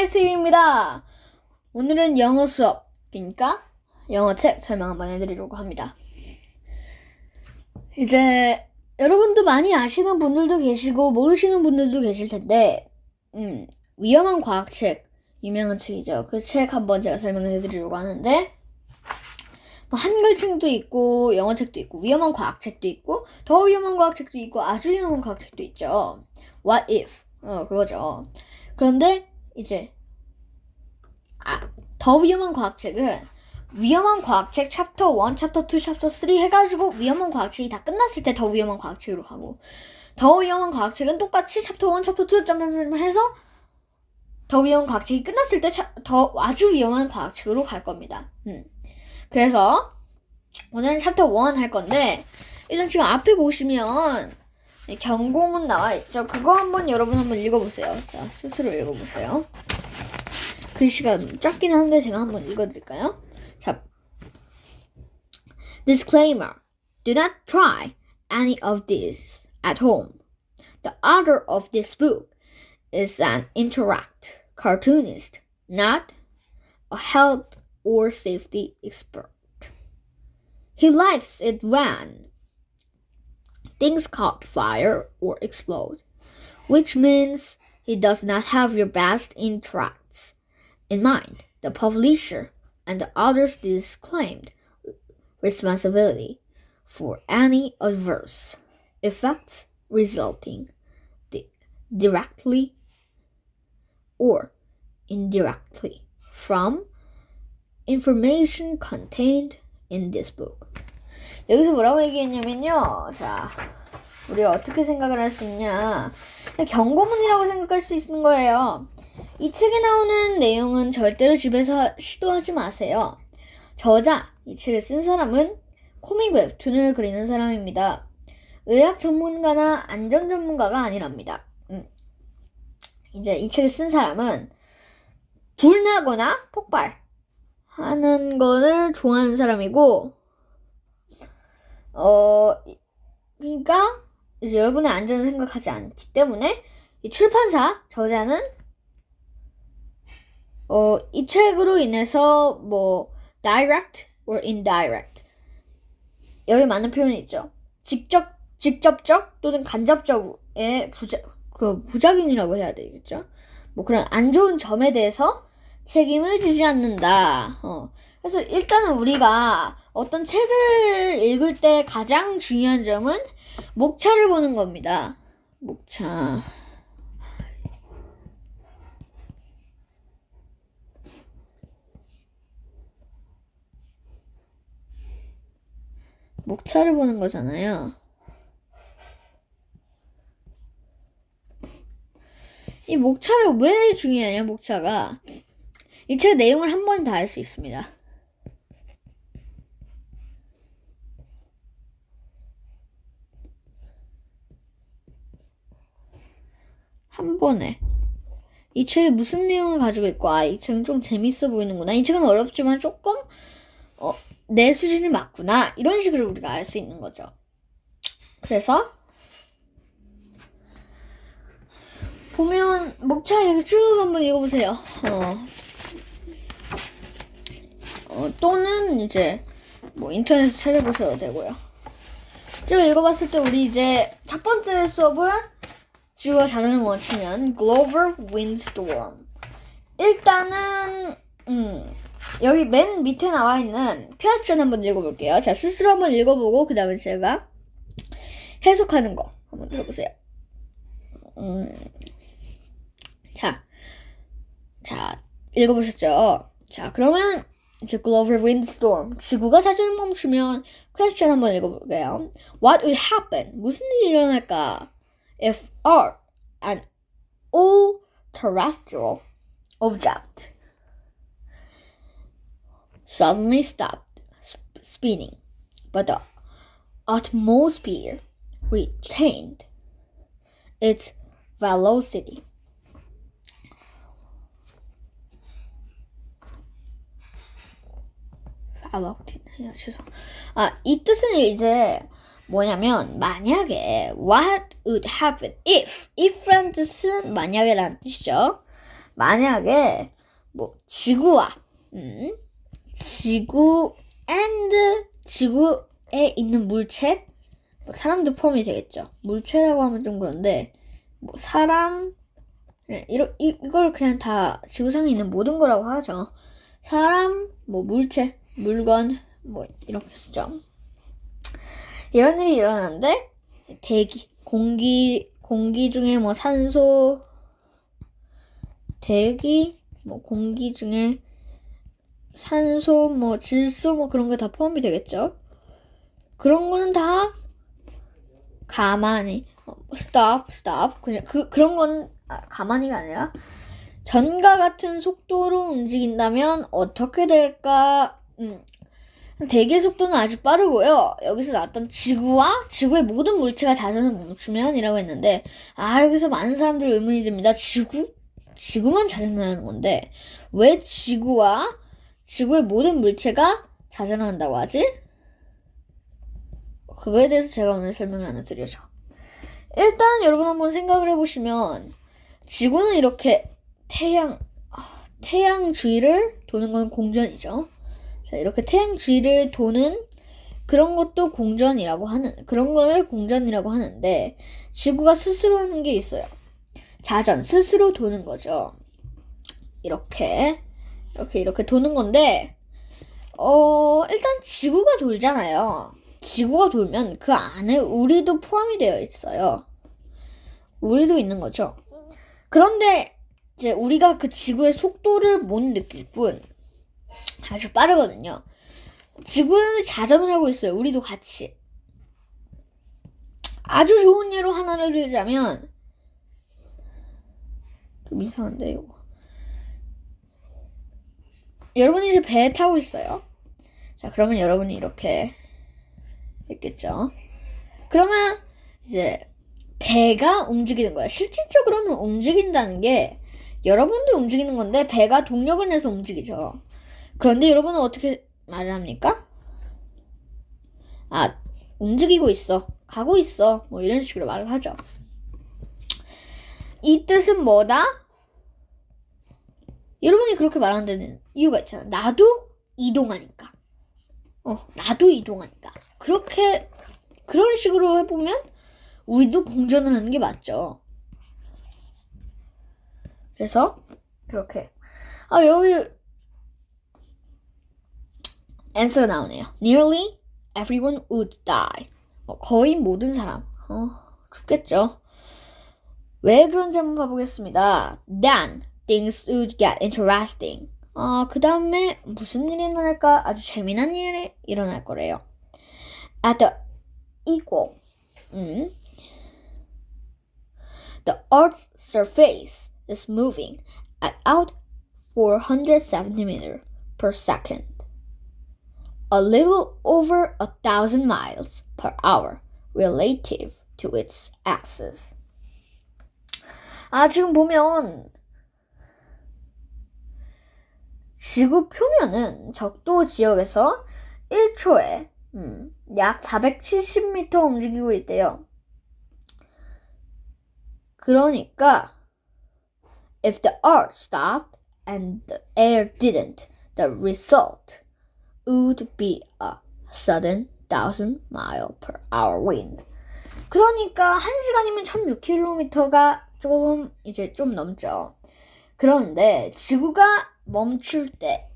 스티브입니다. 오늘은 영어 수업, 그러니까 영어 책 설명 한번 해드리려고 합니다. 이제 여러분도 많이 아시는 분들도 계시고 모르시는 분들도 계실 텐데 위험한 과학책, 유명한 책이죠. 그 책 한번 제가 설명을 해드리려고 하는데 뭐 한글책도 있고 영어책도 있고 위험한 과학책도 있고 더 위험한 과학책도 있고 아주 위험한 과학책도 있죠. What if? 그거죠. 그런데 이제 더 위험한 과학책은 위험한 과학책 챕터 1, 챕터 2, 챕터 3 해가지고 위험한 과학책이 다 끝났을 때 더 위험한 과학책으로 가고, 더 위험한 과학책은 똑같이 챕터 1, 챕터 2 점점점 해서 더 위험한 과학책이 끝났을 때 더 아주 위험한 과학책으로 갈 겁니다. 그래서 오늘은 챕터 1 할 건데, 일단 지금 앞에 보시면 경고문 나와 있죠. 그거 여러분 한번 읽어보세요. 자, 스스로 읽어보세요. 글씨가 작긴 한데 제가 한번 읽어드릴까요? 자, Disclaimer. Do not try any of this at home. The author of this book is an interact cartoonist, not a health or safety expert. He likes it when things caught fire or explode, which means he does not have your best interests in mind. The publisher and the authors disclaimed responsibility for any adverse effects resulting directly or indirectly from information contained in this book. 여기서 뭐라고 얘기했냐면요. 자, 우리가 어떻게 생각을 할 수 있냐. 경고문이라고 생각할 수 있는 거예요. 이 책에 나오는 내용은 절대로 집에서 시도하지 마세요. 저자, 이 책을 쓴 사람은 코믹 웹툰을 그리는 사람입니다. 의학 전문가나 안전 전문가가 아니랍니다. 이제 이 책을 쓴 사람은 불나거나 폭발하는 거를 좋아하는 사람이고, 그러니까 이제 여러분의 안전을 생각하지 않기 때문에 이 출판사, 저자는 이 책으로 인해서 뭐 direct or indirect, 여기 많은 표현이 있죠. 직접적 또는 간접적의 부작용이라고 해야 되겠죠. 뭐 그런 안 좋은 점에 대해서 책임을 지지 않는다. 그래서 일단은 우리가 어떤 책을 읽을 때 가장 중요한 점은 목차를 보는 겁니다. 목차를 보는 거잖아요. 이 목차를 왜 중요하냐, 목차가. 이 책 내용을 한 번에 다 알 수 있습니다. 한 번에. 이 책이 무슨 내용을 가지고 있고, 이 책은 좀 재밌어 보이는구나. 이 책은 어렵지만 조금, 내 수준이 맞구나. 이런 식으로 우리가 알 수 있는 거죠. 그래서, 보면, 목차 이렇게 쭉 한번 읽어보세요. 또는 이제, 뭐 인터넷에서 찾아보셔도 되고요. 쭉 읽어봤을 때 우리 이제 첫 번째 수업은 지구가 자전을 멈추면 Global Windstorm. 일단은 여기 맨 밑에 나와 있는 퀘스천 한번 읽어볼게요. 자, 스스로 한번 읽어보고 그 다음에 제가 해석하는 거 한번 들어보세요. 자, 읽어보셨죠? 자, 그러면 이제 Global Windstorm, 지구가 자전을 멈추면 퀘스천 한번 읽어볼게요. What would happen? 무슨 일이 일어날까? If Earth, an all terrestrial object, suddenly stopped spinning, but the atmosphere retained its velocity. 이 뜻은 이제 뭐냐면, 만약에 what would happen if, if라는 뜻은 만약에라는 뜻이죠. 만약에 뭐 지구와 지구 지구에 있는 물체, 뭐 사람도 포함이 되겠죠. 물체라고 하면 좀 그런데 뭐 사람, 이걸 그냥 다 지구상에 있는 모든 거라고 하죠. 사람, 뭐 물체, 물건, 뭐 이렇게 쓰죠. 이런 일이 일어나는데 대기, 공기 중에 뭐 산소, 대기, 뭐 공기 중에 산소, 뭐 질소, 뭐 그런 게 다 포함이 되겠죠. 그런 거는 다 가만히 stop 그냥 그런 건 가만히가 아니라 전과 같은 속도로 움직인다면 어떻게 될까? 대기의 속도는 아주 빠르고요. 여기서 나왔던 지구와 지구의 모든 물체가 자전을 멈추면 이라고 했는데, 여기서 많은 사람들이 의문이 듭니다. 지구만 자전을 하는 건데 왜 지구와 지구의 모든 물체가 자전을 한다고 하지? 그거에 대해서 제가 오늘 설명을 하나 드리죠. 일단 여러분 한번 생각을 해보시면 지구는 이렇게 태양 주위를 도는 건 공전이죠. 자, 이렇게 태양 주위를 도는 그런 것도 그런 걸 공전이라고 하는데, 지구가 스스로 하는 게 있어요. 자전, 스스로 도는 거죠. 이렇게 도는 건데, 일단 지구가 돌잖아요. 지구가 돌면 그 안에 우리도 포함이 되어 있어요. 우리도 있는 거죠. 그런데 이제 우리가 그 지구의 속도를 못 느낄 뿐 아주 빠르거든요. 지구는 자전을 하고 있어요. 우리도 같이. 아주 좋은 예로 하나를 들자면, 좀 이상한데 이거. 여러분이 이제 배에 타고 있어요. 자, 그러면 여러분이 이렇게 있겠죠. 그러면 이제 배가 움직이는 거예요. 실질적으로는 움직인다는 게 여러분도 움직이는 건데 배가 동력을 내서 움직이죠. 그런데 여러분은 어떻게 말을 합니까? 움직이고 있어, 가고 있어, 뭐 이런 식으로 말을 하죠. 이 뜻은 뭐다? 여러분이 그렇게 말하는 데는 이유가 있잖아. 나도 이동하니까. 그런 식으로 해보면 우리도 공전을 하는 게 맞죠. 그래서 그렇게 여기 answer가 나오네요. Nearly everyone would die. 거의 모든 사람 죽겠죠. 왜 그런지 한번 봐보겠습니다. Then things would get interesting. 그 다음에 무슨 일이 일어날까? 아주 재미난 일이 일어날 거래요. At the equal, the Earth's surface is moving at about 400 centimeters per second, a little over 1,000 miles per hour relative to its axis. 지금 보면 지구 표면은 적도 지역에서 1초에 약 470m 움직이고 있대요. 그러니까 if the earth stopped and the air didn't, the result would be a sudden 1,000 mile per hour wind. 그러니까 1시간이면 1,600km가 좀 넘죠. 그런데 지구가 멈출 때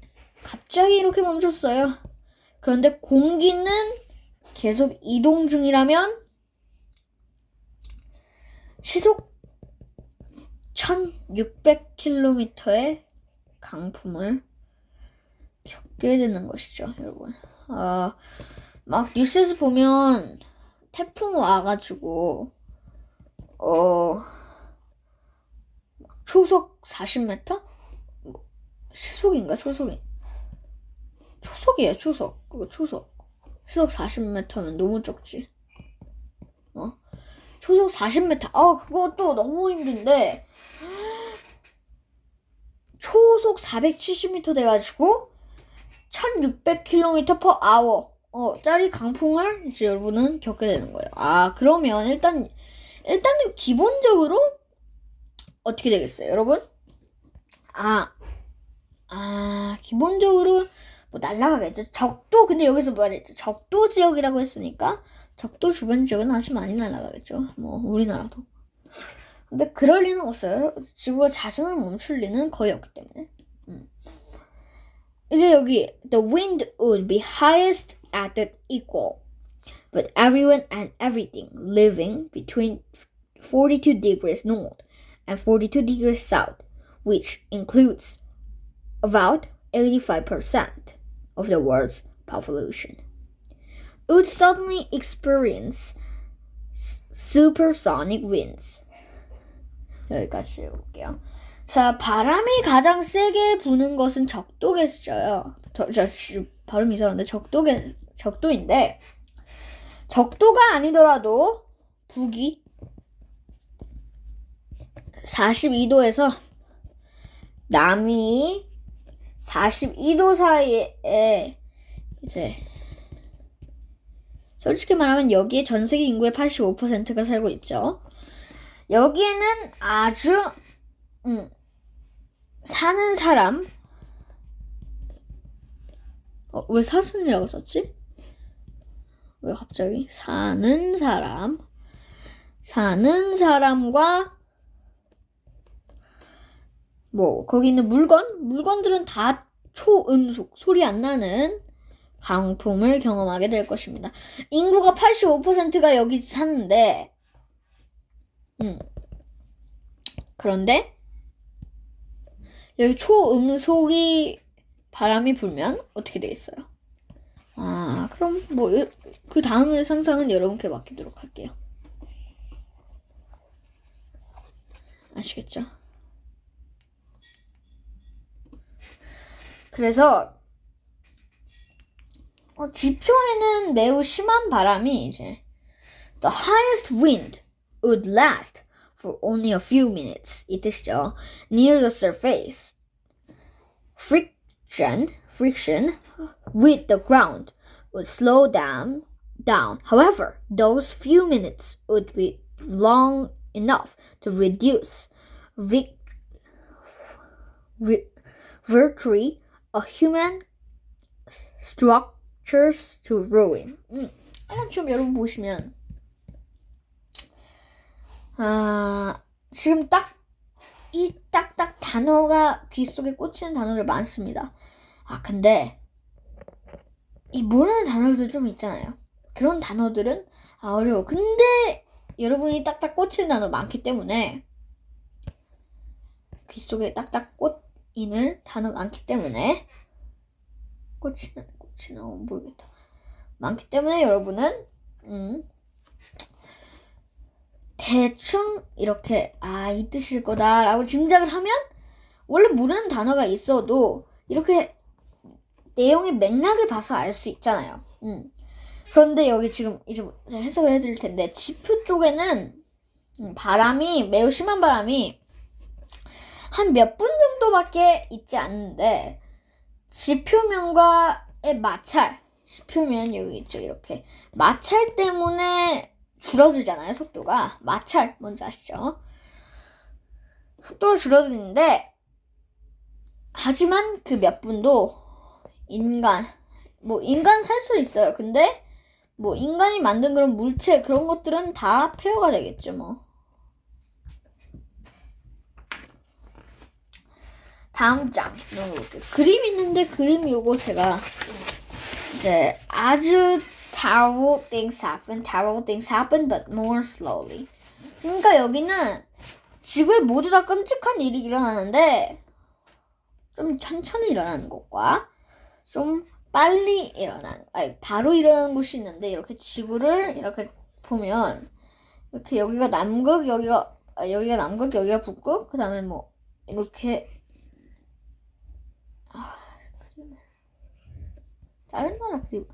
갑자기 이렇게 멈췄어요. 그런데 공기는 계속 이동 중이라면 시속 1,600km의 강풍을 겪게 되는 것이죠, 여러분. 막 뉴스에서 보면 태풍 와가지고 초속 40m? 시속인가? 초속이에요, 초속. 그거 초속. 시속 40m면 너무 적지. 초속 40m. 그것도 너무 힘든데, 초속 470m 돼가지고, 1600km/h, 짜리 강풍을 이제 여러분은 겪게 되는 거예요. 그러면 일단은 기본적으로 어떻게 되겠어요, 여러분? 기본적으로 뭐 날아가겠죠. 적도 근데 여기서 말했죠. 적도 지역이라고 했으니까 적도 주변 지역은 아주 많이 날아가겠죠. 뭐 우리나라도. 근데 그럴 리는 없어요. 지구가 자전을 멈출 리는 거의 없기 때문에. 이제 여기 the wind would be highest at the equal, but everyone and everything living between 42 degrees north and 42 degrees south, which includes about 85% of the world's population, would suddenly experience supersonic winds. 여기까지 해볼게요. 자, 바람이 가장 세게 부는 것은 적도겠어요. 발음이 이상한데 적도인데 적도가 아니더라도 북이 42도에서 남이 42도 사이에 이제 솔직히 말하면 여기에 전 세계 인구의 85%가 살고 있죠. 여기에는 아주 사는 사람 왜 사슴이라고 썼지? 왜 갑자기? 사는 사람과 뭐 거기 있는 물건들은 다 초음속 소리 안 나는 강풍을 경험하게 될 것입니다. 인구가 85%가 여기 사는데 그런데 여기 초음속이 바람이 불면 어떻게 되겠어요? 그럼 뭐 그 다음 상상은 여러분께 맡기도록 할게요. 아시겠죠? 그래서 지표에는 매우 심한 바람이 이제 the highest wind would last for only a few minutes 이 뜻이죠. Near the surface, friction with the ground would slow down. However, those few minutes would be long enough to reduce virtually a human structures to ruin. 지금 여러분 보시면 지금 이 딱딱 단어가 귀 속에 꽂히는 단어들 많습니다. 근데 이 모르는 단어들 좀 있잖아요. 그런 단어들은 어려워. 근데 여러분이 딱딱 꽂히는 단어 많기 때문에 귀 속에 딱딱 꽂히는 단어 많기 때문에 꽂히나 모르겠다. 많기 때문에 여러분은 대충 이렇게 이 뜻일 거다라고 짐작을 하면 원래 모르는 단어가 있어도 이렇게 내용의 맥락을 봐서 알 수 있잖아요. 그런데 여기 지금 이제 해석을 해드릴 텐데 지표 쪽에는 바람이 매우 심한 바람이 한 몇 분 정도밖에 있지 않는데 지표면과의 마찰, 지표면 여기 있죠. 이렇게 마찰 때문에 줄어들잖아요. 속도가 마찰 뭔지 아시죠? 속도가 줄어드는데 하지만 그 몇 분도 인간 살 수 있어요. 근데 뭐 인간이 만든 그런 물체 그런 것들은 다 폐허가 되겠죠. 뭐 다음 장 넘어볼게요. 그림 있는데 그림 요거 제가 이제 아주 terrible things happen but more slowly. 그러니까 여기는 지구에 모두 다 끔찍한 일이 일어나는데 좀 천천히 일어나는 것과 좀 빨리 바로 일어나는 곳이 있는데 이렇게 지구를 이렇게 보면 이렇게 여기가 남극, 여기가 남극, 여기가 북극, 그 다음에 뭐 이렇게 다른 나라 그림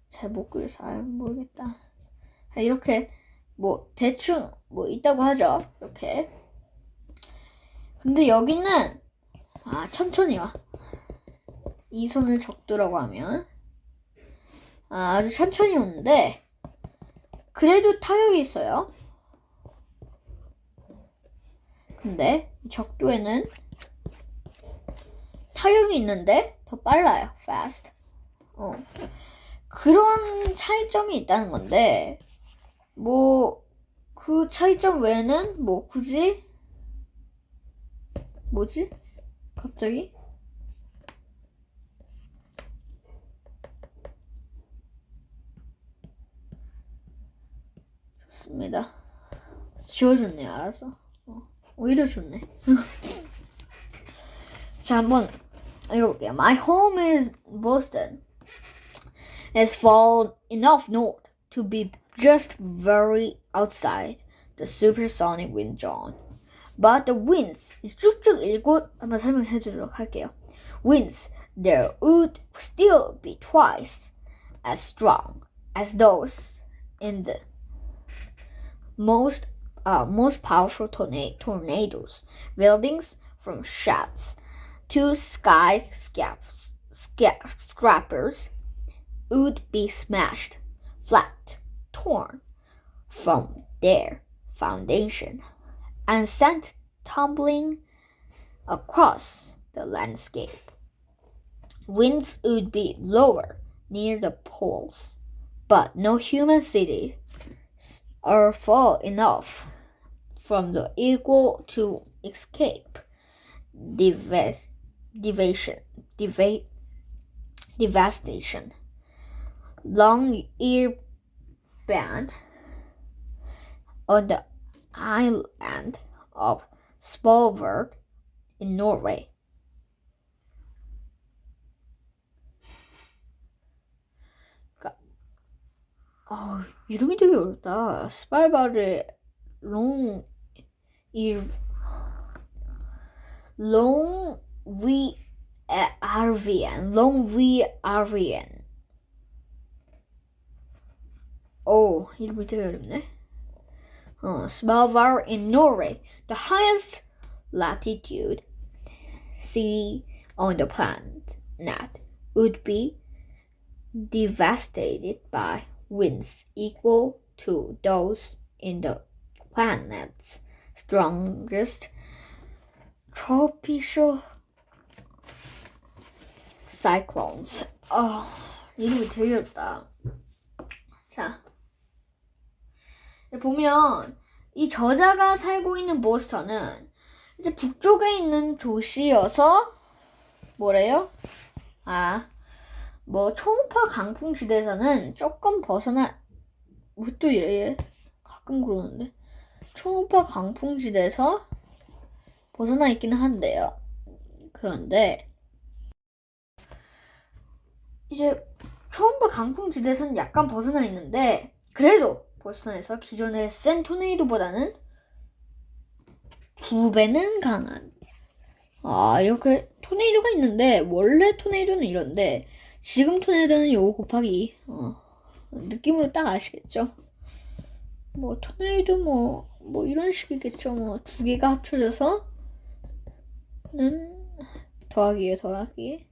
잘 못 그려서 모르겠다. 이렇게 뭐 대충 뭐 있다고 하죠. 이렇게. 근데 여기는 천천히 와. 이 손을 적도라고 하면 아주 천천히 오는데 그래도 타격이 있어요. 근데 적도에는 타격이 있는데 더 빨라요. fast. 그런 차이점이 있다는 건데 뭐 그 차이점 외에는 뭐 굳이 뭐지? 갑자기? 좋습니다. 지워줬네, 알았어. 오히려 좋네. 자, 한번 읽어볼게요. My home is Boston. It's far enough north to be just very outside the supersonic wind zone. But the winds, 쭉쭉 읽고 한번 설명해 주도록 할게요. Winds there would still be twice as strong as those in the most powerful tornadoes. Buildings from sheds to skyscrapers would be smashed flat, torn from their foundation, and sent tumbling across the landscape. Winds would be lower near the poles, but no human cities are far enough from the equal to escape devastation. Long ear band on the island of Svalbard in Norway. 이름이 되게 어렵다. 스발바르 롱위아르비안. 이름이 되게 어렵네. Svalbard in Norway, the highest latitude city on the planet, would be devastated by winds equal to those in the planet's strongest tropical cyclones. 이름이 되게 어렵다. 자, 보면 이 저자가 살고 있는 보스턴은 이제 북쪽에 있는 도시여서 뭐래요? 초음파 강풍 지대에서는 조금 벗어나 또 이래 가끔 그러는데 초음파 강풍 지대에서 벗어나 있기는 한데요. 그런데 이제 초음파 강풍 지대에서는 약간 벗어나 있는데 그래도 보스턴에서 기존의 센 토네이도보다는 2배는 강한 이렇게 토네이도가 있는데 원래 토네이도는 이런데 지금 토네이도는 요거 곱하기 느낌으로 딱 아시겠죠? 토네이도 뭐 이런 식이겠죠. 2개가 합쳐져서는 더하기예요. 더하기.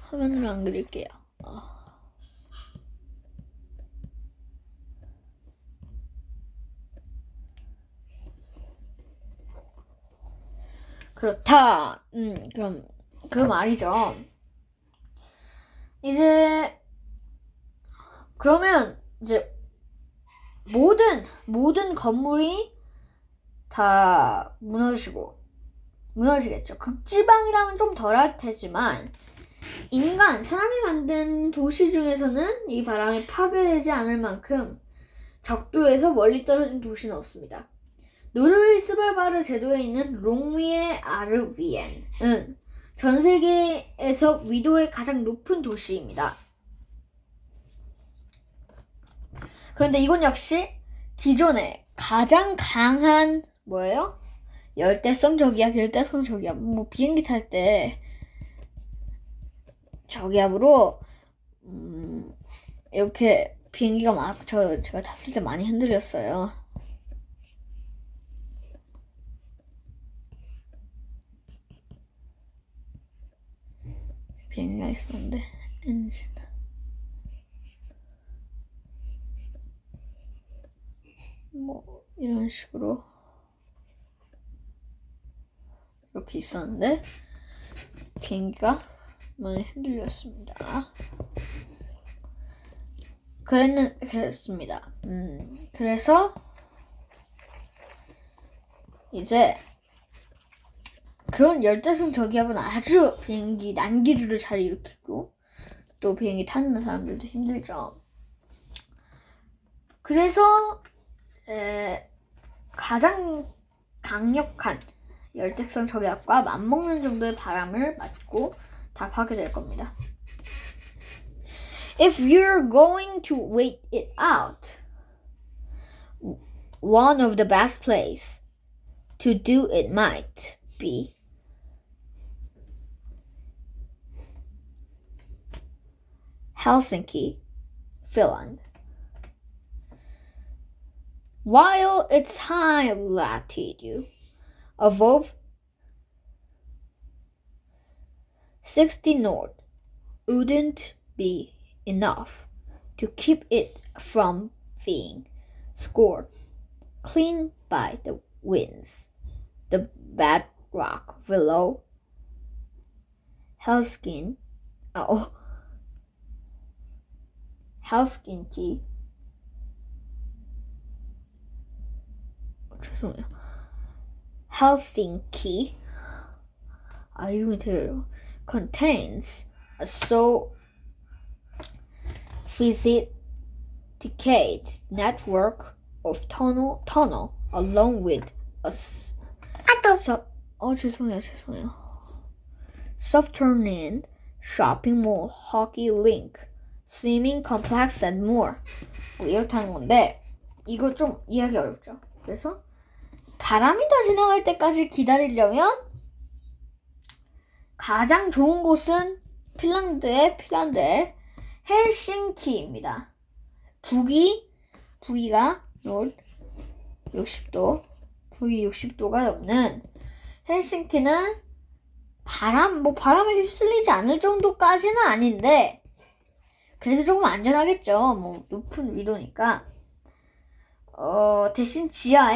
화면으로 안 그릴게요. 그렇다. 그럼 그 말이죠. 그러면 이제 모든 건물이 다 무너지겠죠. 극지방이라면 좀 덜할 테지만 사람이 만든 도시 중에서는 이 바람에 파괴되지 않을 만큼 적도에서 멀리 떨어진 도시는 없습니다. 노르웨이 스발바르 제도에 있는 롱위에 아르비엔은 전 세계에서 위도의 가장 높은 도시입니다. 그런데 이건 역시 기존에 가장 강한 열대성 저기압, 비행기 탈 때 저기압으로 이렇게 비행기가 제가 탔을 때 많이 흔들렸어요. 비행기가 있었는데 엔진 이런 식으로 이렇게 있었는데 비행기가 많이 흔들렸습니다. 그랬습니다. 그래서 이제 그런 열대성 저기압은 아주 비행기 난기류를 잘 일으키고 또 비행기 타는 사람들도 힘들죠. 그래서 가장 강력한 열대성 저기압과 맞먹는 정도의 바람을 맞고 답하게 될 겁니다. If you're going to wait it out, one of the best places to do it might be Helsinki, Finland. While its high latitude above 60 north wouldn't be enough to keep it from being scored clean by the winds. The bedrock below Helsinki 이름이 되게 contains a so sophisticated network of tunnel along with a subterranean shopping mall, hockey rink, swimming complex and more. 이렇다는 건데 이거 좀 이해하기 어렵죠. 그래서 바람이 다 지나갈 때까지 기다리려면 가장 좋은 곳은 핀란드의 헬싱키입니다. 북위가 60도, 북위 60도가 넘는 헬싱키는 바람에 휩쓸리지 않을 정도까지는 아닌데 그래도 조금 안전하겠죠. 뭐 높은 위도니까. 대신 지하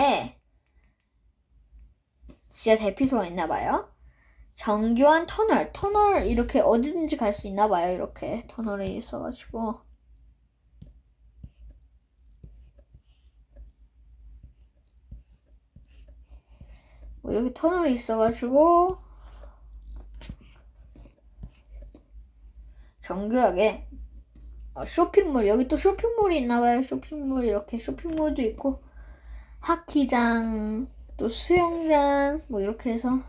대피소가 있나봐요. 정교한 터널 이렇게 어디든지 갈 수 있나봐요. 이렇게 터널이 있어가지고 뭐 이렇게 터널이 있어가지고 정교하게 쇼핑몰 여기 또 쇼핑몰이 있나봐요. 쇼핑몰 이렇게 쇼핑몰도 있고 하키장 또 수영장 뭐 이렇게 해서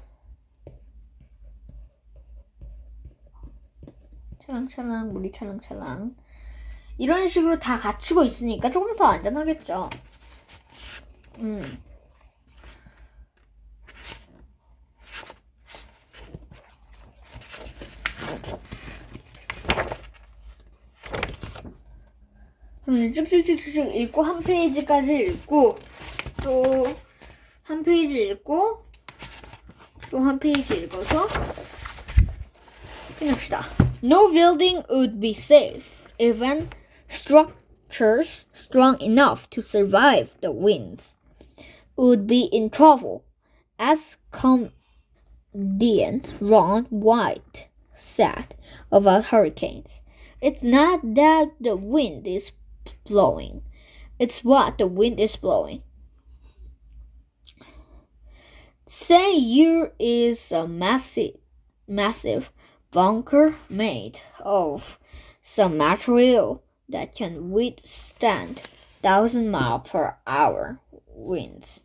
찰랑찰랑 물이 찰랑찰랑 이런 식으로 다 갖추고 있으니까 조금 더 안전하겠죠. 쭉쭉쭉쭉 읽고 한 페이지까지 읽고 또 한 페이지 읽고 또 한 페이지 읽어서 끝냅시다. No building would be safe, even structures strong enough to survive the winds would be in trouble, as comedian Ron White said about hurricanes. It's not that the wind is blowing, it's what the wind is blowing. Say here is a massive bunker made of some material that can withstand 1,000-mile-per-hour winds.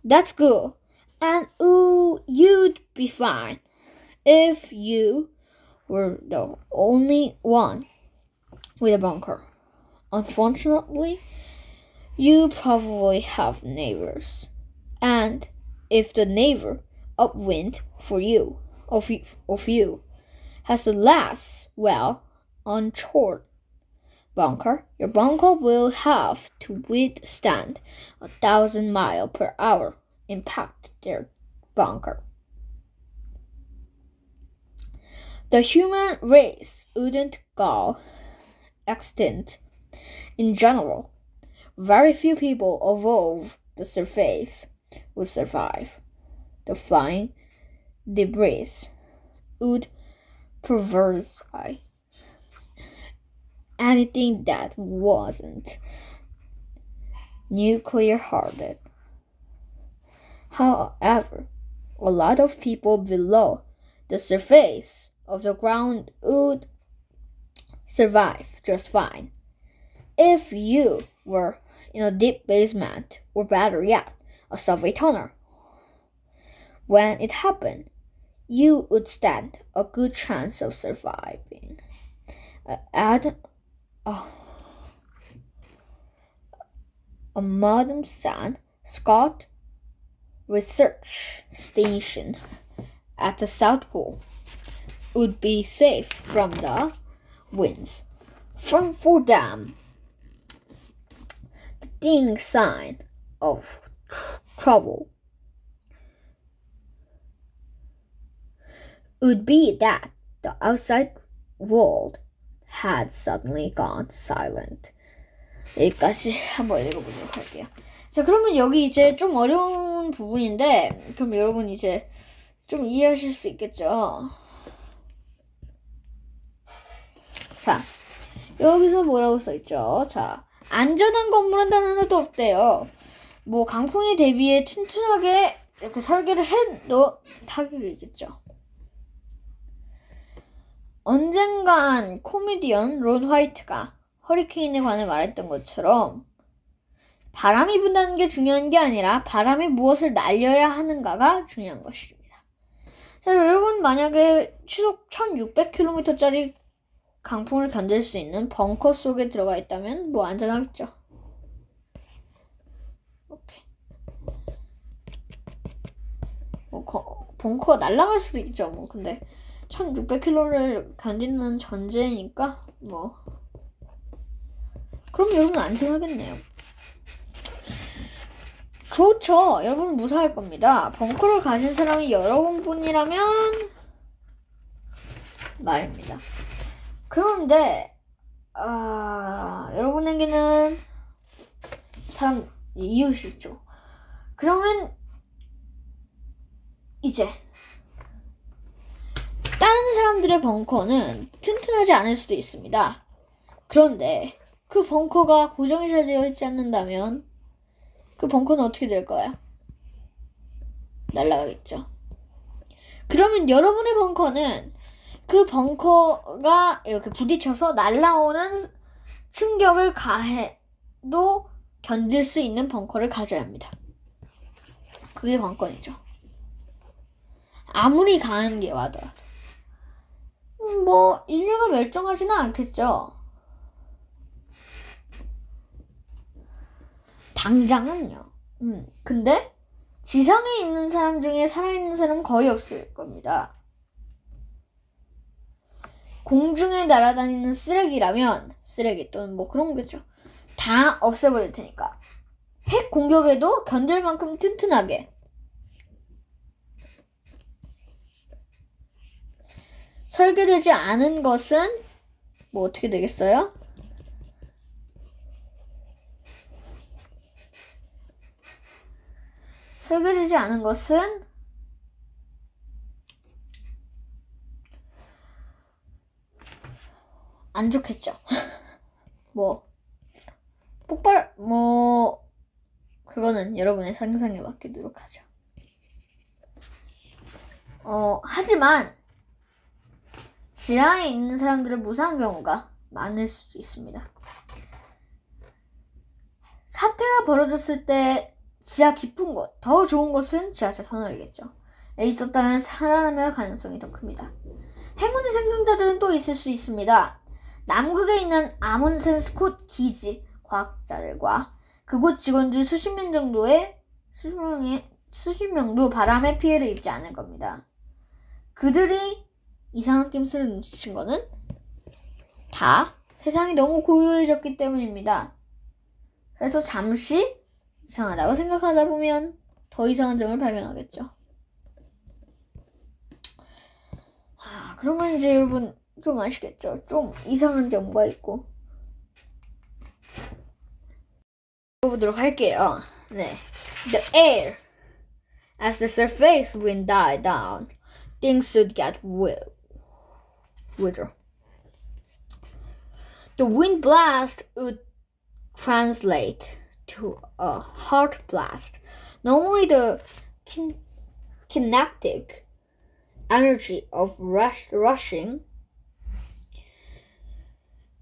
That's good, and you'd be fine if you were the only one with a bunker. Unfortunately, you probably have neighbors, and if the neighbor upwind of you has a less unchord bunker, your bunker will have to withstand 1,000-mile-per-hour impact their bunker. The human race wouldn't go extinct in general. Very few people above the surface would survive the flying debris would provide anything that wasn't nuclear-hardened. However, a lot of people below the surface of the ground would survive just fine. If you were in a deep basement or better yet, a subway tunnel, when it happened, you would stand a good chance of surviving. At a modern Scott research station at the South Pole would be safe from the winds. For them, the ding sign of trouble would be that the outside world had suddenly gone silent. 여기까지 한번 읽어보도록 할게요. 자, 그러면 여기 이제 좀 어려운 부분인데, 그럼 여러분 이제 좀 이해하실 수 있겠죠? 자, 여기서 뭐라고 써있죠? 자, 안전한 건물은 단 하나도 없대요. 뭐 강풍에 대비해 튼튼하게 이렇게 설계를 해도 타격이겠죠. 언젠간 코미디언 론 화이트가 허리케인에 관해 말했던 것처럼 바람이 분다는 게 중요한 게 아니라 바람이 무엇을 날려야 하는가가 중요한 것입니다. 자, 여러분 만약에 시속 1600km짜리 강풍을 견딜 수 있는 벙커 속에 들어가 있다면 뭐 안전하겠죠. 오케이. 뭐 벙커가 날아갈 수도 있죠. 뭐 근데 1600km를 견디는 전제니까 뭐 그럼 여러분 안전하겠네요. 좋죠. 여러분 무사할 겁니다. 벙커를 가신 사람이 여러분뿐이라면 말입니다. 그런데 여러분에게는 사람 이웃이 있죠. 그러면 이제 다른 사람들의 벙커는 튼튼하지 않을 수도 있습니다. 그런데 그 벙커가 고정이 잘 되어 있지 않는다면 그 벙커는 어떻게 될까요? 날아가겠죠. 그러면 여러분의 벙커는 그 벙커가 이렇게 부딪혀서 날아오는 충격을 가해도 견딜 수 있는 벙커를 가져야 합니다. 그게 관건이죠. 아무리 강한 게 와더라도. 뭐 인류가 멸종하지는 않겠죠. 당장은요. 근데 지상에 있는 사람 중에 살아있는 사람은 거의 없을 겁니다. 공중에 날아다니는 쓰레기라면 쓰레기 또는 뭐 그런 거겠죠. 다 없애버릴 테니까 핵 공격에도 견딜 만큼 튼튼하게 설계되지 않은 것은 뭐 어떻게 되겠어요? 설계되지 않은 것은 안 좋겠죠. 뭐 폭발 뭐 그거는 여러분의 상상에 맡기도록 하죠. 하지만 지하에 있는 사람들은 무사한 경우가 많을 수도 있습니다. 사태가 벌어졌을 때 지하 깊은 곳, 더 좋은 곳은 지하철 터널이겠죠. 있었다면 살아남을 가능성이 더 큽니다. 행운의 생존자들은 또 있을 수 있습니다. 남극에 있는 아문센 스콧 기지 과학자들과 그곳 직원들 수십 명도 바람의 피해를 입지 않을 겁니다. 그들이 이상한 낌새를 눈치챈 거는 다 세상이 너무 고요해졌기 때문입니다. 그래서 잠시 이상하다고 생각하다 보면 더 이상한 점을 발견하겠죠. 그러면 이제 여러분 좀 아시겠죠? 좀 이상한 점과 있고. 보도록 할게요. 네. The air as the surface wind died down things would get weirder. The wind blast would translate to a hard blast. Normally, the kinetic energy of rushing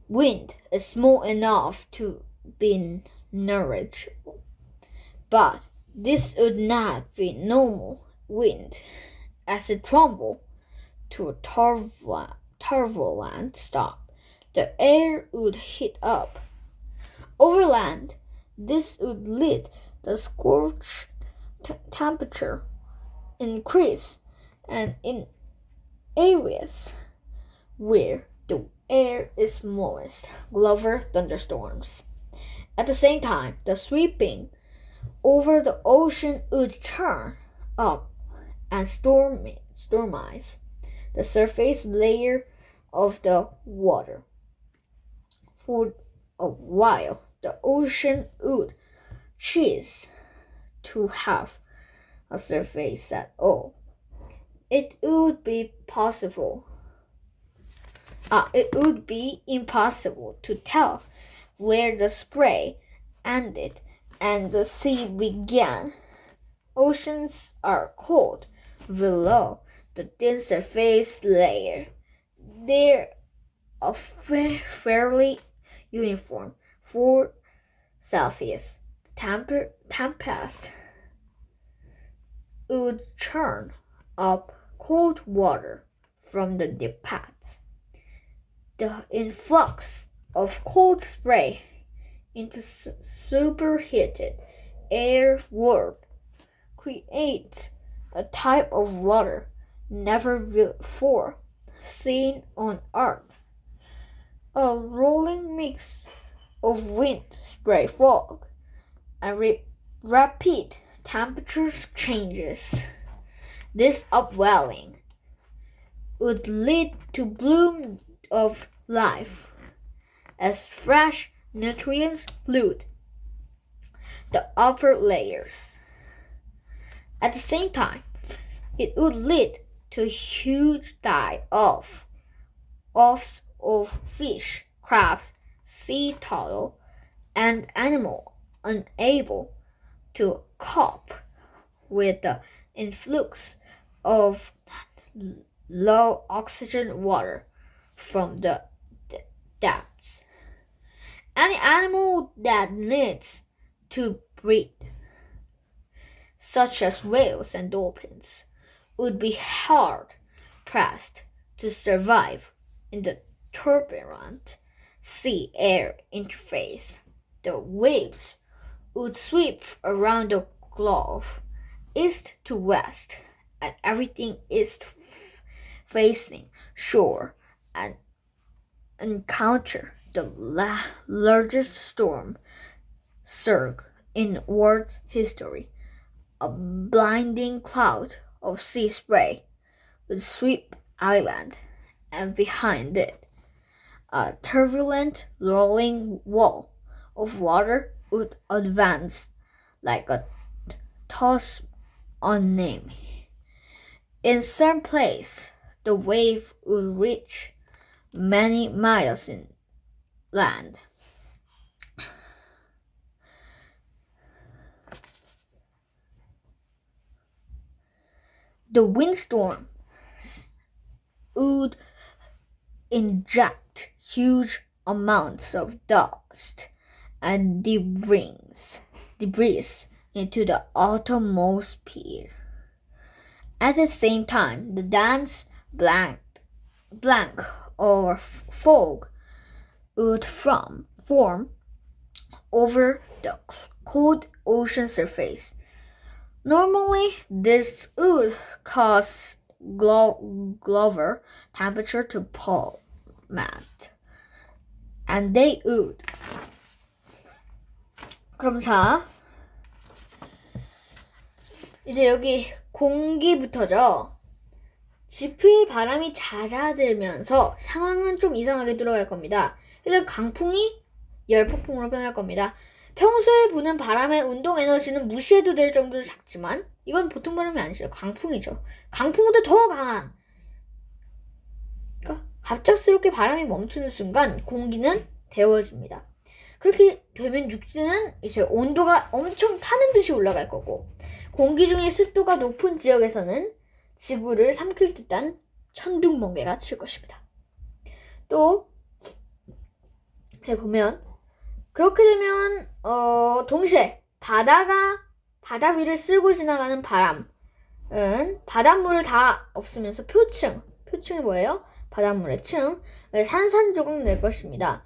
wind is small enough to be negligible, but this would not be normal wind as it trembled to a turbulent stop. The air would heat up. Over land, this would lead the scorch temperature increase, and in areas where the air is moist, Glover thunderstorms. At the same time, the sweeping over the ocean would churn up and stormize the surface layer of the water. For a while, the ocean would cease to have a surface at all. It would be impossible to tell where the spray ended and the sea began. Oceans are cold below the thin surface layer. They're a fairly uniform 4 Celsius. Tempest would churn up cold water from the depths. The influx of cold spray into superheated air would create a type of water never before seen on Earth. A rolling mix of wind, spray, fog, and rapid temperature changes. This upwelling would lead to bloom of life as fresh nutrients flood the upper layers. At the same time, it would lead to a huge die-off of fish, crabs, sea turtle, and animals unable to cope with the influx of low oxygen water from the depths. Any animal that needs to breathe, such as whales and dolphins, would be hard pressed to survive in the turbulent sea-air interface. The waves would sweep around the globe, east to west, and everything is facing shore and encounter the largest storm surge in world history. A blinding cloud of sea spray would sweep island, and behind it, a turbulent rolling wall of water would advance like a toss on name. In some place, the wave would reach many miles inland. The windstorm would inject huge amounts of dust and debris into the atmosphere. At the same time, the dense blank or fog would form over the cold ocean surface. Normally, this would cause Glover temperature to plummet, and they would. 그럼 자, 이제 여기 공기부터죠. 지프의 바람이 잦아들면서 상황은 좀 이상하게 들어갈 겁니다. 일단 강풍이 열폭풍으로 변할 겁니다. 평소에 부는 바람의 운동 에너지는 무시해도 될 정도로 작지만 이건 보통 바람이 아니죠. 강풍이죠. 강풍보다 더 강한. 그러니까 갑작스럽게 바람이 멈추는 순간 공기는 데워집니다. 그렇게 되면 육지는 이제 온도가 엄청 타는 듯이 올라갈 거고 공기 중에 습도가 높은 지역에서는 지구를 삼킬 듯한 천둥번개가 칠 것입니다. 또 보면 그렇게 되면 동시에 바다 위를 쓸고 지나가는 바람은 바닷물을 다 없으면서 표층이 뭐예요? 바닷물의 층, 산산조각 낼 것입니다.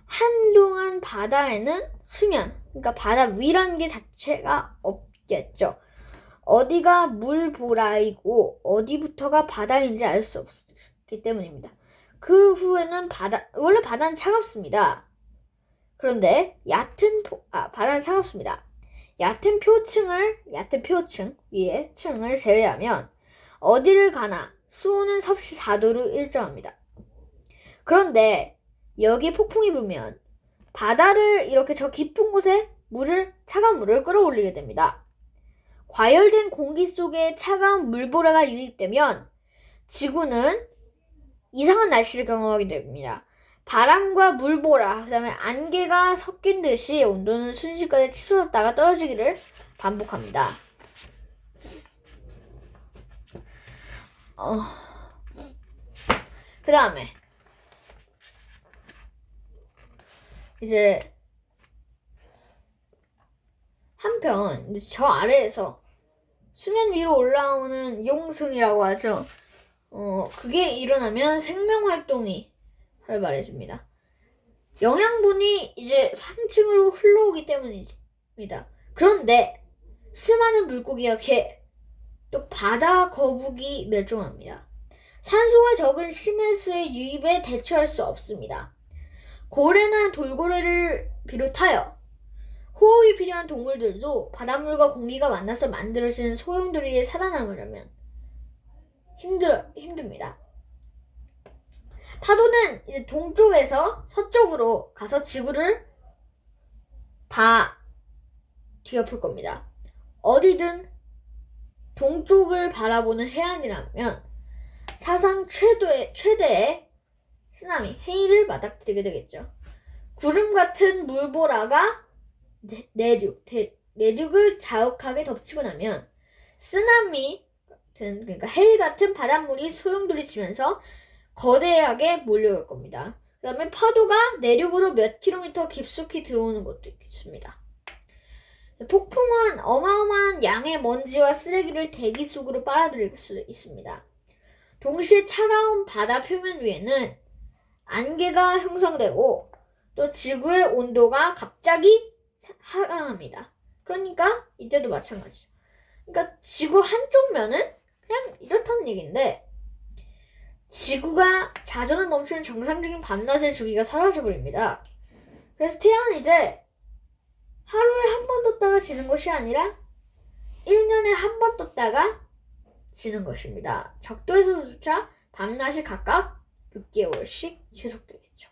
한동안 바다에는 수면, 그러니까 바다 위라는 게 자체가 없겠죠. 어디가 물보라이고 어디부터가 바다인지 알 수 없기 때문입니다. 그 후에는 원래 바다는 차갑습니다. 그런데 바다는 차갑습니다. 얕은 표층 위에 층을 제외하면 어디를 가나 수온은 섭씨 4도로 일정합니다. 그런데 여기 폭풍이 불면 바다를 이렇게 저 깊은 곳에 차가운 물을 끌어올리게 됩니다. 과열된 공기 속에 차가운 물보라가 유입되면 지구는 이상한 날씨를 경험하게 됩니다. 바람과 물보라, 그 다음에 안개가 섞인 듯이 온도는 순식간에 치솟았다가 떨어지기를 반복합니다. 그 다음에 이제 한편 저 아래에서 수면 위로 올라오는 용승이라고 하죠. 그게 일어나면 생명활동이 활발해집니다. 영양분이 이제 상층으로 흘러오기 때문입니다. 그런데 수많은 물고기와 개, 또 바다 거북이 멸종합니다. 산소가 적은 심해수의 유입에 대처할 수 없습니다. 고래나 돌고래를 비롯하여 호흡이 필요한 동물들도 바닷물과 공기가 만나서 만들어지는 소용돌이에 살아남으려면 힘듭니다. 파도는 이제 동쪽에서 서쪽으로 가서 지구를 다 뒤엎을 겁니다. 어디든 동쪽을 바라보는 해안이라면 사상 최대의 쓰나미, 해일을 맞닥뜨리게 되겠죠. 구름 같은 물보라가 내륙을 자욱하게 덮치고 나면 쓰나미 같은, 그러니까 해일 같은 바닷물이 소용돌이 치면서 거대하게 몰려올 겁니다. 그 다음에 파도가 내륙으로 몇 킬로미터 깊숙이 들어오는 것도 있습니다. 폭풍은 어마어마한 양의 먼지와 쓰레기를 대기 속으로 빨아들일 수 있습니다. 동시에 차가운 바다 표면 위에는 안개가 형성되고 또 지구의 온도가 갑자기 하강합니다. 그러니까 이때도 마찬가지죠. 그러니까 지구 한쪽 면은 그냥 이렇다는 얘기인데 지구가 자전을 멈추는 정상적인 밤낮의 주기가 사라져버립니다. 그래서 태양은 이제 하루에 한 번 떴다가 지는 것이 아니라 1년에 한 번 떴다가 지는 것입니다. 적도에서조차 밤낮이 각각 6개월씩 지속되겠죠.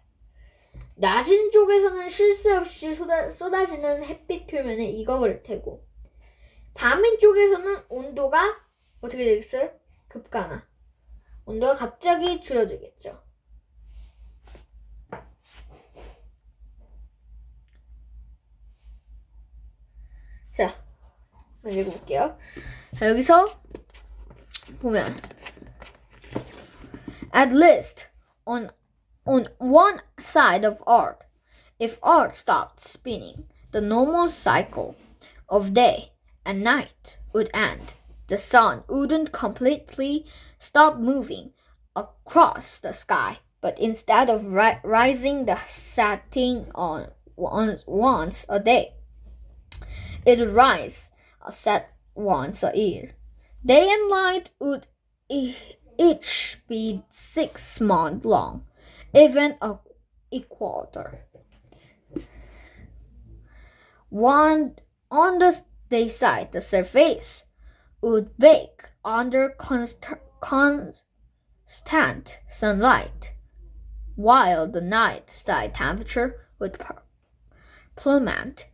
낮은 쪽에서는 쉴 새 없이 쏟아지는 햇빛 표면에 익어버릴 테고 밤인 쪽에서는 온도가 어떻게 되겠어요? 급강하. 온도가 갑자기 줄어들겠죠. 자, 한번 읽어볼게요. 자, 여기서 보면 At least on one side of Earth, if Earth stopped spinning, the normal cycle of day and night would end. The sun wouldn't completely stop moving across the sky, but instead of rising the setting on once a day, it would rise set once a year. Day and night would each be 6 months long, even a equator. On the day side, the surface would bake under constant sunlight, while the night side temperature would plummet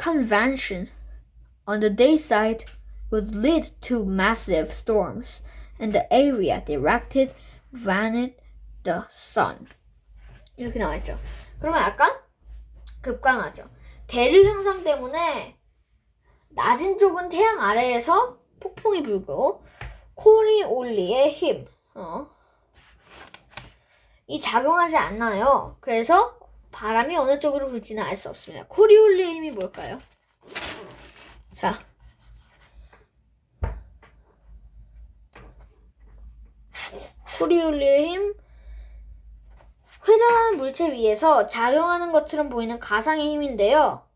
convection on the day side would lead to massive storms in the area directed beneath the sun. 이렇게 나와있죠. 그러면 약간 급강하죠. 대류 현상 때문에 낮은 쪽은 태양 아래에서 폭풍이 불고 코리올리의 힘 이 작용하지 않나요? 그래서 바람이 어느 쪽으로 불지는 알 수 없습니다. 코리올리의 힘이 뭘까요? 자, 코리올리의 힘, 회전하는 물체 위에서 작용하는 것처럼 보이는 가상의 힘인데요.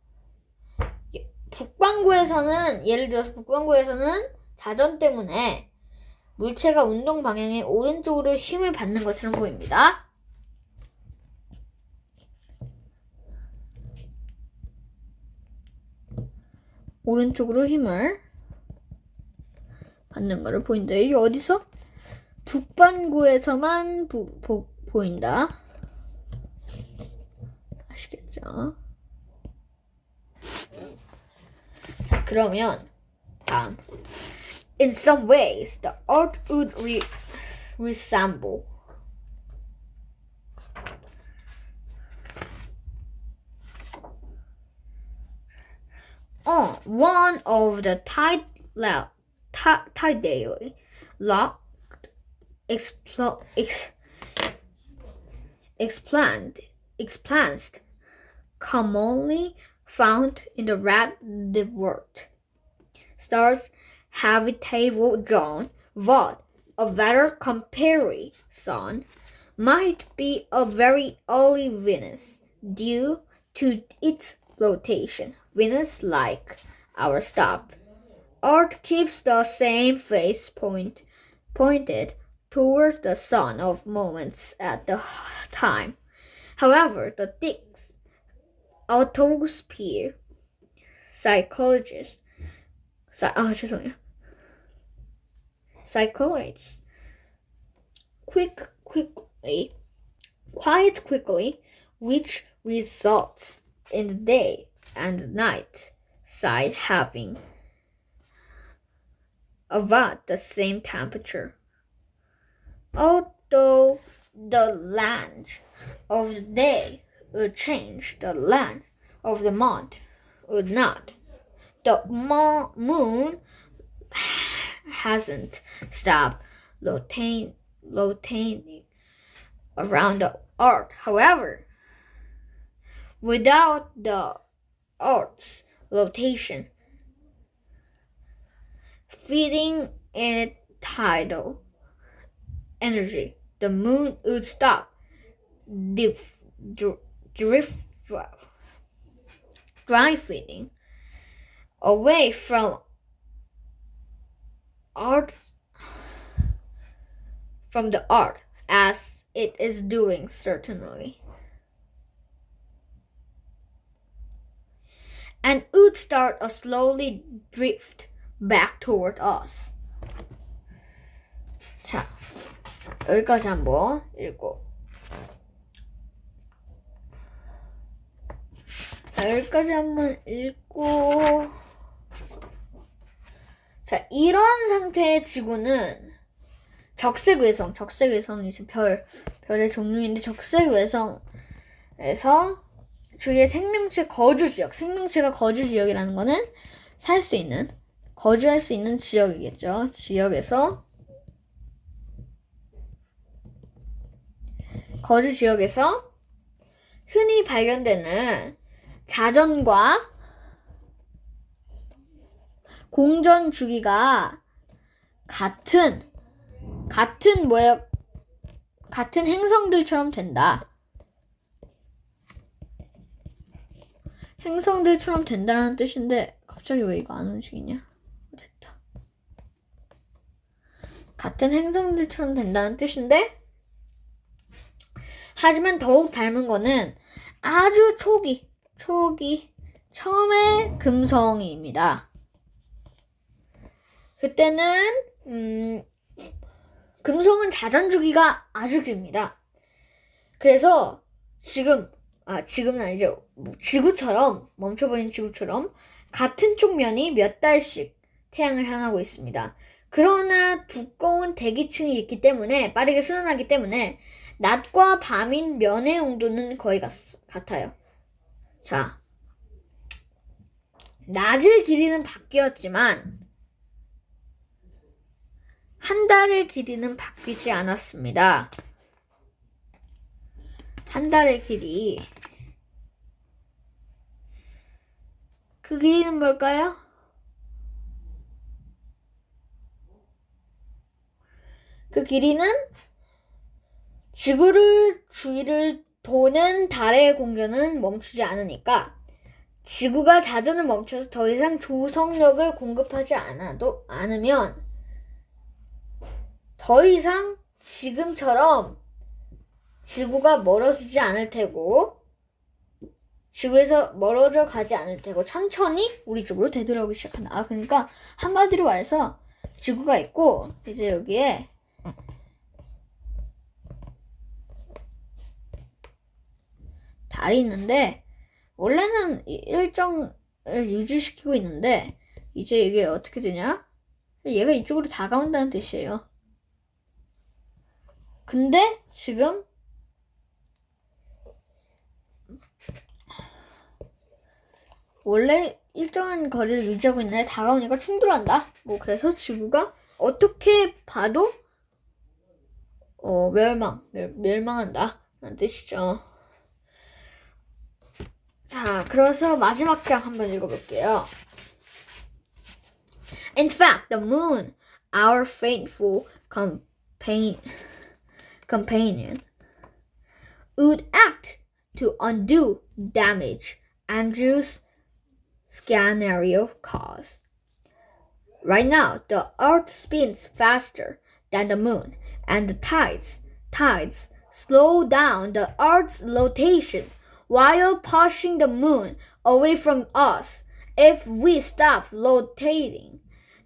북반구에서는, 예를 들어서 북반구에서는 자전 때문에 물체가 운동 방향의 오른쪽으로 힘을 받는 것처럼 보입니다. 오른쪽으로 힘을 받는 것을 보인다. 이게 어디서? 북반구에서만 보인다. 아시겠죠? 자, 그러면 다음. In some ways, the earth would resemble one of the tidally locked explants commonly found in the red dwarf stars habitable zone, but a better comparison might be a very early Venus due to its rotation. Venus, like our star, Earth keeps the same face pointed toward the sun of moments at the time. However, the thick autosphere psychologists quite quickly, which results in the day and night side having about the same temperature. Although the length of the day would change, the length of the month would not. The moon hasn't stopped rotating around the earth. However, without the earth's rotation feeding it tidal energy, the moon would stop drifting away from the earth, as it is doing certainly, and would start a slowly drift back toward us. 자, 여기까지 한번 읽고. 자, 이런 상태의 지구는 적색외성이 이제 별의 종류인데, 적색외성에서 주위의 생명체가 거주 지역이라는 거는 거주할 수 있는 지역이겠죠. 거주 지역에서 흔히 발견되는 자전과 공전 주기가 같은 행성들처럼 된다. 행성들처럼 된다는 뜻인데, 갑자기 왜 이거 안 움직이냐? 됐다. 같은 행성들처럼 된다는 뜻인데, 하지만 더욱 닮은 거는 아주 초기 처음에 금성입니다. 그때는 금성은 자전 주기가 아주 깁니다. 그래서 지금은 아니죠. 지구처럼 멈춰버린 지구처럼 같은 쪽면이 몇 달씩 태양을 향하고 있습니다. 그러나 두꺼운 대기층이 있기 때문에 빠르게 순환하기 때문에 낮과 밤인 면의 온도는 거의 같아요. 자, 낮의 길이는 바뀌었지만 한 달의 길이는 바뀌지 않았습니다. 한 달의 길이, 그 길이는 뭘까요? 그 길이는 지구를 주위를 도는 달의 공전은 멈추지 않으니까 지구가 자전을 멈춰서 더 이상 조성력을 공급하지 않으면 더 이상 지금처럼 지구가 멀어지지 않을 테고 지구에서 멀어져 가지 않을 테고 천천히 우리 쪽으로 되돌아오기 시작한다. 그러니까 한마디로 말해서 지구가 있고 이제 여기에 달이 있는데 원래는 일정을 유지시키고 있는데 이제 이게 어떻게 되냐? 얘가 이쪽으로 다가온다는 뜻이에요. 근데 지금 원래 일정한 거리를 유지하고 있는데 다가오니까 충돌한다. 그래서 지구가 어떻게 봐도 멸망한다 라는 뜻이죠. 자, 그래서 마지막 장 한번 읽어볼게요. In fact, the moon, our faithful companion, would act to undo damage Andrew's scenario caused. Right now, the Earth spins faster than the moon, and the tides slow down the Earth's rotation while pushing the moon away from us. If we stop rotating,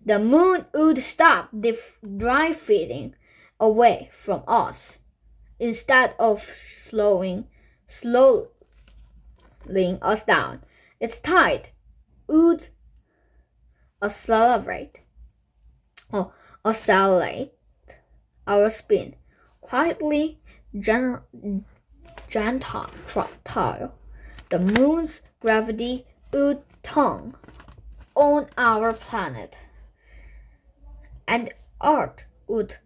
the moon would stop drifting away from us instead of slowing us down. Its tide would accelerate our spin quietly, gentile. The moon's gravity would turn on our planet, and Earth would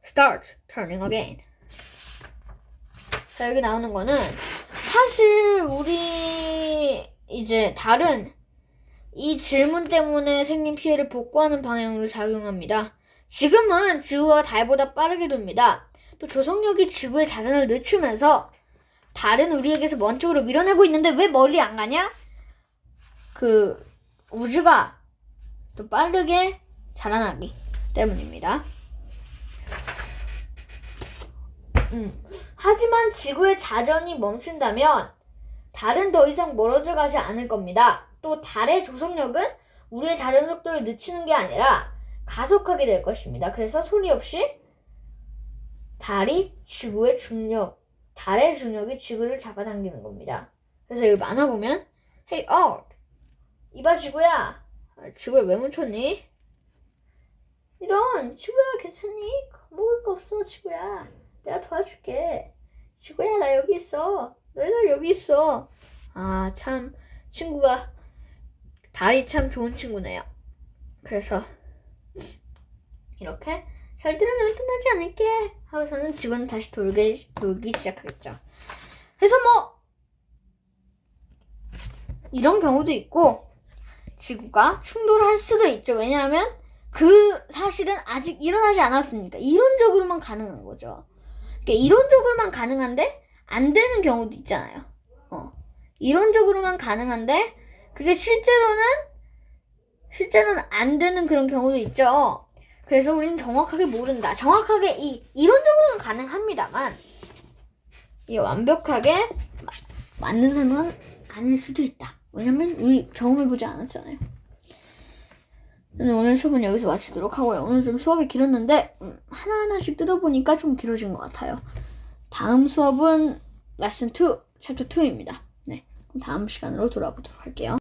start turning again. 자, 여기 나오는 거는 사실 우리 이제 달은 이 질문 때문에 생긴 피해를 복구하는 방향으로 작용합니다. 지금은 지구가 달보다 빠르게 돕니다. 또 조성력이 지구의 자전을 늦추면서 달은 우리에게서 먼 쪽으로 밀어내고 있는데 왜 멀리 안 가냐? 그 우주가 더 빠르게 자라나기 때문입니다. 하지만 지구의 자전이 멈춘다면 달은 더 이상 멀어져 가지 않을 겁니다. 또 달의 조성력은 우리의 자전 속도를 늦추는 게 아니라 가속하게 될 것입니다. 그래서 소리 없이 달의 중력이 지구를 잡아당기는 겁니다. 그래서 여기 만화 보면 Hey Earth, 이봐 지구야, 지구에 왜 멈췄니? 이런, 지구야 괜찮니? 먹을 거 없어 지구야, 내가 도와줄게. 지구야 나 여기 있어, 너희들 여기 있어. 아 참 달이 참 좋은 친구네요. 그래서 이렇게 절대로 넌 떠나지 않을게 하고서는 지구는 다시 돌기 시작하겠죠. 그래서 이런 경우도 있고 지구가 충돌할 수도 있죠. 왜냐하면 그 사실은 아직 일어나지 않았으니까 이론적으로만 가능한 거죠. 그러니까 이론적으로만 가능한데 안 되는 경우도 있잖아요. 이론적으로만 가능한데 그게 실제로는 안 되는 그런 경우도 있죠. 그래서 우리는 정확하게 모른다. 정확하게 이론적으로는 가능합니다만 이게 완벽하게 맞는 설명은 아닐 수도 있다. 왜냐면 우리 경험해보지 않았잖아요. 오늘 수업은 여기서 마치도록 하고요. 오늘 좀 수업이 길었는데 하나하나씩 뜯어보니까 좀 길어진 것 같아요. 다음 수업은 레슨 2, 챕터 2입니다. 다음 시간으로 돌아보도록 할게요.